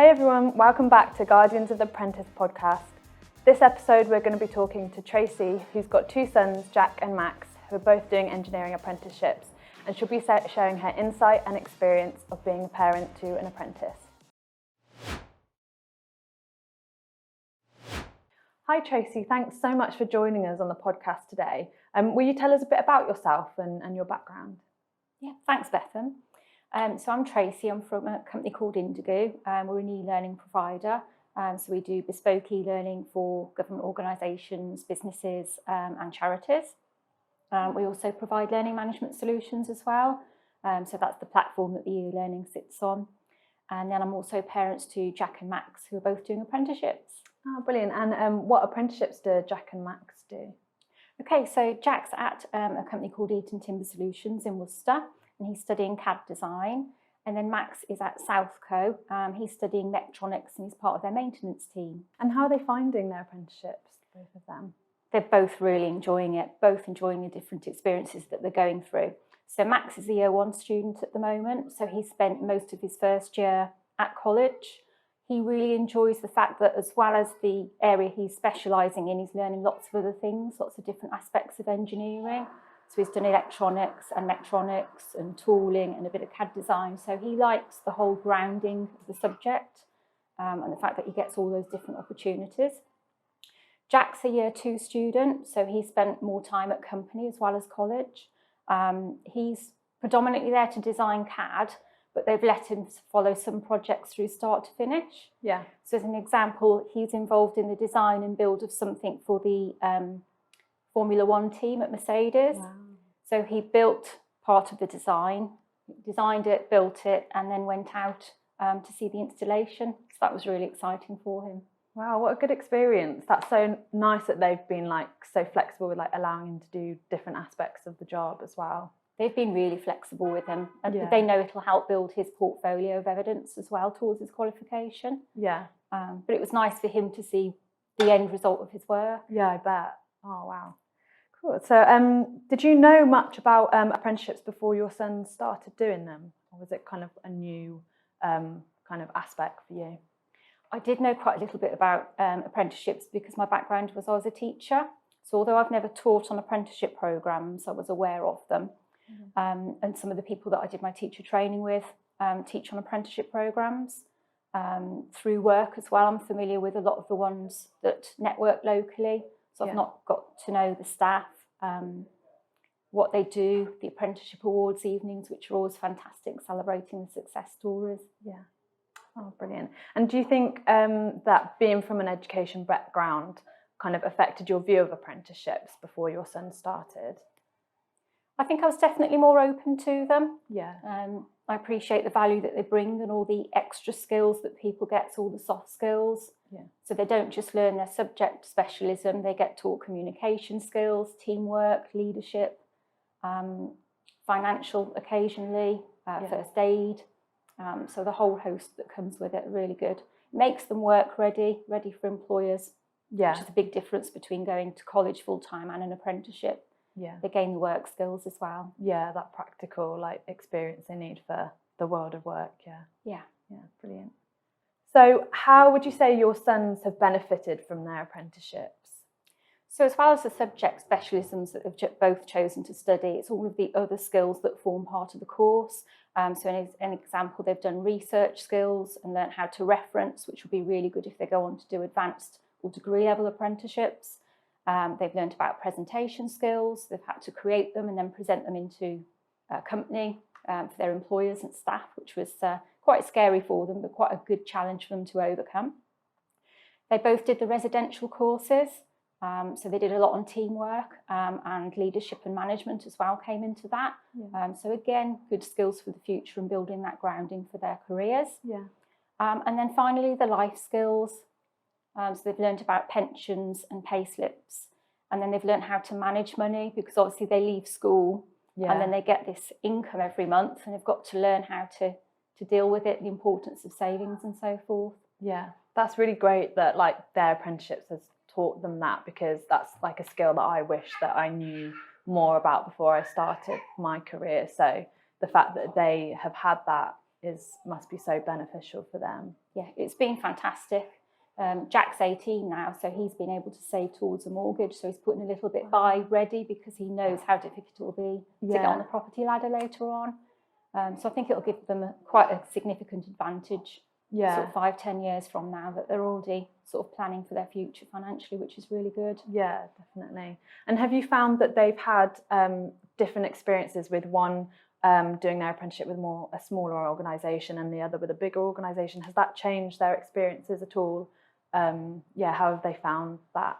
Hey everyone, welcome back to Guardians of the Apprentice Podcast. This episode we're going to be talking to Tracey, who's got two sons, Jack and Max, who are both doing engineering apprenticeships, and she'll be sharing her insight and experience of being a parent to an apprentice. Hi Tracey, thanks so much for joining us on the podcast today. Will you tell us a bit about yourself and your background? Yeah, thanks Bethan. So I'm Tracey, I'm from a company called Indegu. We're an e-learning provider, so we do bespoke e-learning for government organisations, businesses and charities. We also provide learning management solutions as well, so that's the platform that the e-learning sits on. And then I'm also parents to Jack and Max, who are both doing apprenticeships. Oh, brilliant. And what apprenticeships do Jack and Max do? Okay, so Jack's at a company called Eaton Timber Solutions in Worcester, and he's studying CAD design. And then Max is at Southco. He's studying mechatronics and he's part of their maintenance team. And how are they finding their apprenticeships, both of them? They're both really enjoying it, both enjoying the different experiences that they're going through. So Max is a year one student at the moment, so he spent most of his first year at college. He really enjoys the fact that as well as the area he's specialising in, he's learning lots of other things, lots of different aspects of engineering. So he's done electronics and mechatronics and tooling and a bit of CAD design. So he likes the whole grounding of the subject and the fact that he gets all those different opportunities. Jack's a year two student, so he spent more time at company as well as college. He's predominantly there to design CAD, but they've let him follow some projects through start to finish. Yeah. So as an example, he's involved in the design and build of something for the Formula One team at Mercedes. Wow. So he built part of the design, designed it, built it, and then went out to see the installation. So that was really exciting for him. Wow, what a good experience. That's so nice that they've been so flexible with allowing him to do different aspects of the job as well. They've been really flexible with him, and Yeah. they know it'll help build his portfolio of evidence as well towards his qualification. Yeah. But it was nice for him to see the end result of his work. Yeah, I bet. Oh, wow. Cool. So did you know much about apprenticeships before your son started doing them? Or was it kind of a new kind of aspect for you? I did know quite a little bit about apprenticeships because my background was I was a teacher. So although I've never taught on apprenticeship programmes, I was aware of them. Mm-hmm. And some of the people that I did my teacher training with teach on apprenticeship programmes. Through work as well, I'm familiar with a lot of the ones that network locally. So I've not got to know the staff, what they do, the apprenticeship awards evenings, which are always fantastic, celebrating the success stories. Yeah. Oh, brilliant. And do you think that being from an education background kind of affected your view of apprenticeships before your son started? I think I was definitely more open to them. Yeah. I appreciate the value that they bring and all the extra skills that people get, all the soft skills. Yeah. So they don't just learn their subject specialism, they get taught communication skills, teamwork, leadership, financial occasionally, first aid. So the whole host that comes with it, really good. Makes them work ready for employers. Yeah. Which is a big difference between going to college full-time and an apprenticeship. Yeah. They gain the work skills as well. Yeah, that practical experience they need for the world of work. Yeah. Yeah. Yeah, brilliant. So how would you say your sons have benefited from their apprenticeships? So as well as the subject specialisms that they've both chosen to study, it's all of the other skills that form part of the course. So in an example, they've done research skills and learned how to reference, which would be really good if they go on to do advanced or degree level apprenticeships. They've learned about presentation skills. They've had to create them and then present them into a company for their employers and staff, which was quite scary for them, but quite a good challenge for them to overcome. They both did the residential courses. So they did a lot on teamwork and leadership and management as well came into that. Yeah. So again, good skills for the future and building that grounding for their careers. Yeah. And then finally, the life skills. So they've learned about pensions and pay slips. And then they've learned how to manage money because obviously they leave school and then they get this income every month and they've got to learn how to deal with it, the importance of savings and so forth. Yeah, that's really great that their apprenticeships has taught them that, because that's a skill that I wish that I knew more about before I started my career. So the fact that they have had that must be so beneficial for them. Yeah, it's been fantastic. Jack's 18 now, so he's been able to save towards a mortgage, so he's putting a little bit by ready because he knows how difficult it will be to get on the property ladder later on. So I think it'll give them quite a significant advantage sort of 5-10 years from now, that they're already sort of planning for their future financially, which is really good. Yeah, definitely. And have you found that they've had different experiences with one doing their apprenticeship with a smaller organisation and the other with a bigger organisation? Has that changed their experiences at all? How have they found that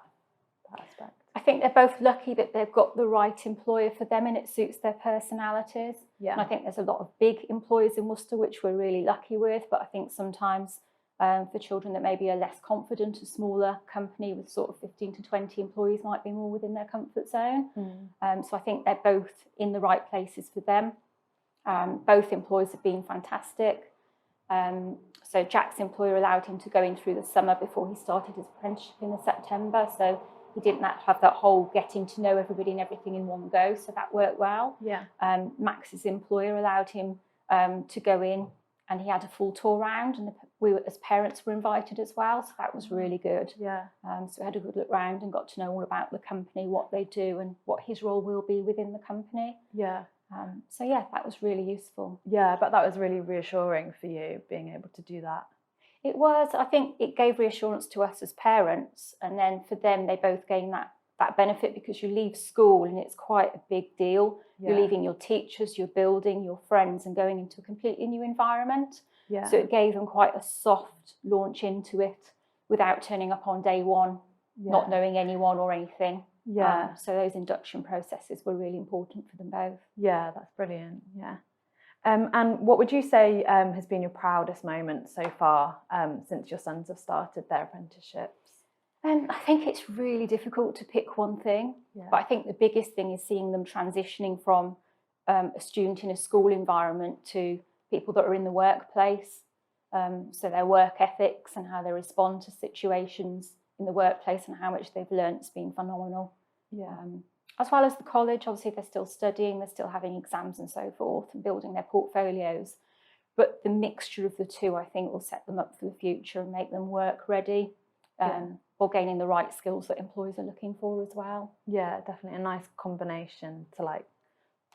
aspect? I think they're both lucky that they've got the right employer for them and it suits their personalities. Yeah. And I think there's a lot of big employers in Worcester, which we're really lucky with. But I think sometimes for children that maybe are less confident, a smaller company with sort of 15 to 20 employees might be more within their comfort zone. So I think they're both in the right places for them. Both employers have been fantastic. So Jack's employer allowed him to go in through the summer before he started his apprenticeship in September. So he didn't have that whole getting to know everybody and everything in one go. So that worked well. Yeah. Max's employer allowed him to go in, and he had a full tour round, and we as parents were invited as well. So that was really good. Yeah. So we had a good look round and got to know all about the company, what they do and what his role will be within the company. Yeah. So yeah, that was really useful. Yeah, but that was really reassuring for you, being able to do that. It was. I think it gave reassurance to us as parents, and then for them, they both gained that benefit, because you leave school and it's quite a big deal. Yeah. You're leaving your teachers, your building, your friends, and going into a completely new environment. Yeah. So it gave them quite a soft launch into it without turning up on day one, not knowing anyone or anything. Yeah. So those induction processes were really important for them both. Yeah, that's brilliant. Yeah. And what would you say has been your proudest moment so far since your sons have started their apprenticeships? I think it's really difficult to pick one thing, but I think the biggest thing is seeing them transitioning from a student in a school environment to people that are in the workplace. So their work ethics and how they respond to situations in the workplace and how much they've learnt has been phenomenal. Yeah. As well as the college, obviously they're still studying, they're still having exams and so forth and building their portfolios. But the mixture of the two, I think, will set them up for the future and make them work ready, or gaining the right skills that employers are looking for as well. Yeah, definitely a nice combination to like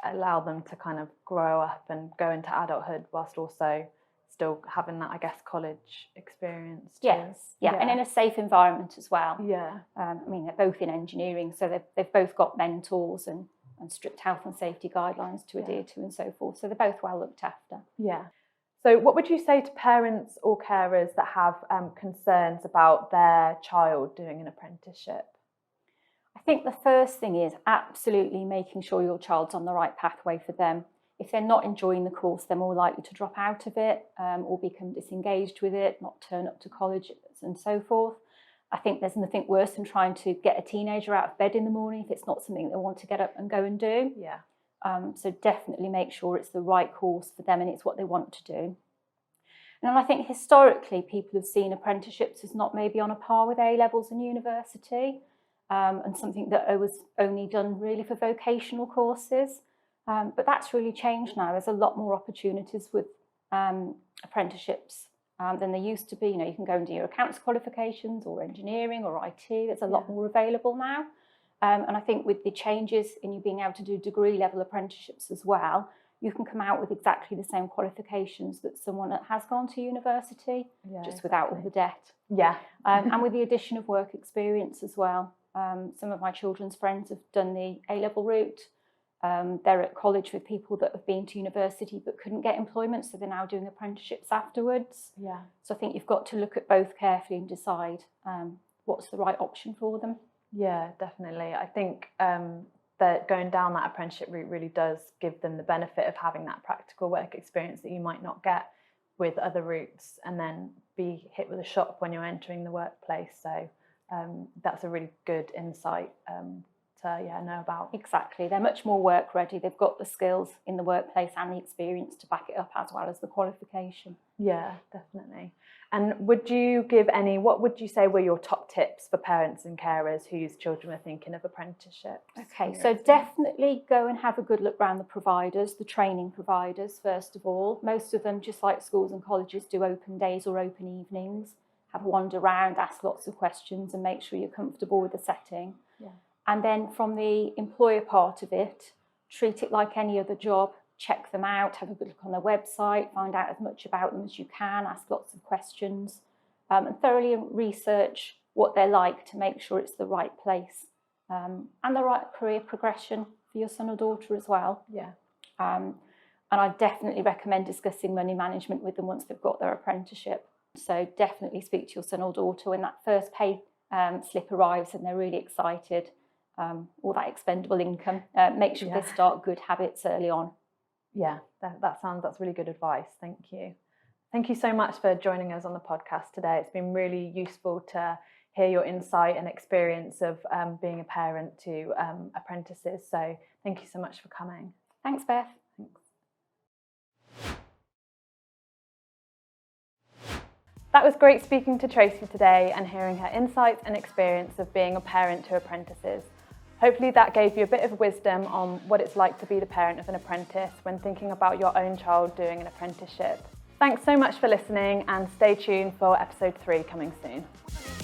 allow them to kind of grow up and go into adulthood whilst also still having that, I guess, college experience too. Yes, and in a safe environment as well. Yeah. I mean, they're both in engineering, so they've both got mentors and strict health and safety guidelines to adhere to and so forth. So they're both well looked after. Yeah. So what would you say to parents or carers that have concerns about their child doing an apprenticeship? I think the first thing is absolutely making sure your child's on the right pathway for them. If they're not enjoying the course, they're more likely to drop out of it or become disengaged with it, not turn up to college and so forth. I think there's nothing worse than trying to get a teenager out of bed in the morning if it's not something they want to get up and go and do. Yeah. So definitely make sure it's the right course for them and it's what they want to do. And I think historically people have seen apprenticeships as not maybe on a par with A-levels and university, and something that was only done really for vocational courses. But that's really changed now. There's a lot more opportunities with apprenticeships than there used to be. You know, you can go and do your accounts qualifications or engineering or IT. There's a lot more available now. And I think with the changes in you being able to do degree level apprenticeships as well, you can come out with exactly the same qualifications that someone that has gone to university, just without all the debt. Yeah. And with the addition of work experience as well. Some of my children's friends have done the A-level route. They're at college with people that have been to university but couldn't get employment, so they're now doing apprenticeships afterwards. Yeah. So I think you've got to look at both carefully and decide what's the right option for them. Yeah, definitely. I think that going down that apprenticeship route really does give them the benefit of having that practical work experience that you might not get with other routes, and then be hit with a shock when you're entering the workplace. So that's a really good insight to know about. Exactly. They're much more work ready. They've got the skills in the workplace and the experience to back it up, as well as the qualification. Yeah, definitely. And what would you say were your top tips for parents and carers whose children are thinking of apprenticeships? Okay, so definitely go and have a good look around the providers, the training providers, first of all. Most of them, just like schools and colleges, do open days or open evenings. Have a wander around, ask lots of questions and make sure you're comfortable with the setting. Yeah. And then from the employer part of it, treat it like any other job. Check them out, have a good look on their website, find out as much about them as you can, ask lots of questions, and thoroughly research what they're like to make sure it's the right place and the right career progression for your son or daughter as well. Yeah. And I definitely recommend discussing money management with them once they've got their apprenticeship. So definitely speak to your son or daughter when that first pay slip arrives and they're really excited, all that expendable income. Make sure they start good habits early on. Yeah, that's really good advice. Thank you. Thank you so much for joining us on the podcast today. It's been really useful to hear your insight and experience of being a parent to apprentices. So thank you so much for coming. Thanks, Beth. Thanks. That was great speaking to Tracey today and hearing her insights and experience of being a parent to apprentices. Hopefully that gave you a bit of wisdom on what it's like to be the parent of an apprentice when thinking about your own child doing an apprenticeship. Thanks so much for listening and stay tuned for episode 3 coming soon.